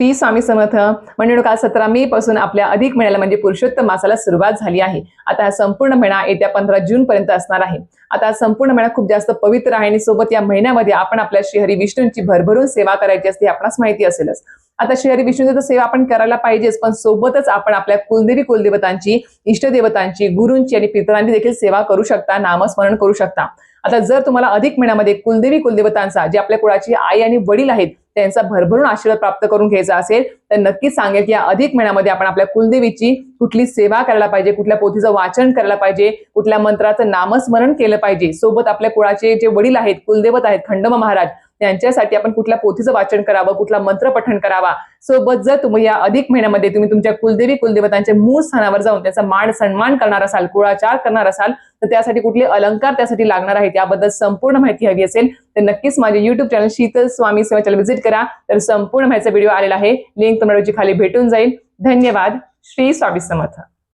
श्री स्वामी समर्थ. म्हणजे काल 17 मे पासून आपल्या अधिक महिन्याला म्हणजे पुरुषोत्तम मासाला सुरुवात झाली आहे. आता हा संपूर्ण महिना येत्या 15 जून पर्यंत असणार आहे. आता हा संपूर्ण महिना खूप जास्त पवित्र आहे आणि सोबत या महिन्यामध्ये आपण आपल्या श्रीहरी विष्णूंची भरभरून सेवा करायची असते, आपणास माहिती असेलच. आता श्रीहरी विष्णूंची तर सेवा आपण करायला पाहिजेच, पण सोबतच आपण आपल्या कुलदेवी कुलदेवतांची, इष्टदेवतांची, गुरूंची आणि पितरांची देखील सेवा करू शकता, नामस्मरण करू शकता. आता जर तुम्हाला अधिक महिन्यामध्ये कुलदेवी कुलदेवतांचा, जे आपल्या कुळाची आई आणि वडील आहेत, त्यांचा भरभरून आशीर्वाद प्राप्त करून घ्यायचा असेल तर नक्कीच सांगेल की या अधिक महिन्यामध्ये आपण आपल्या कुलदेवीची कुठली सेवा करायला पाहिजे, कुठल्या पोथीचं वाचन करायला पाहिजे, कुठल्या मंत्राचं नामस्मरण केलं पाहिजे. सोबत आपल्या कुळाचे जे वडील आहेत, कुलदेवत आहेत, खंडोबा महाराज, त्यांच्यासाठी आपण कुठल्या पोथीचं वाचन करावं, कुठला मंत्र पठण करावा. सोबत जर तुम्ही या अधिक महिन्यामध्ये तुम्ही तुमच्या कुलदेवी कुलदेवतांच्या मूळ स्थानावर जाऊन त्याचा मान सन्मान करणार असाल, कुळाचार करणार असाल, तर त्यासाठी कुठले अलंकार त्यासाठी लागणार आहेत याबद्दल संपूर्ण माहिती हवी असेल तर नक्कीच माझे YouTube चॅनल शीतल स्वामी सेवा चॅनल व्हिजिट करा. तर संपूर्ण माहितीचा व्हिडिओ आलेला आहे, लिंक तुम्हाला खाली भेटून जाईल. धन्यवाद. श्री स्वामी समर्थ.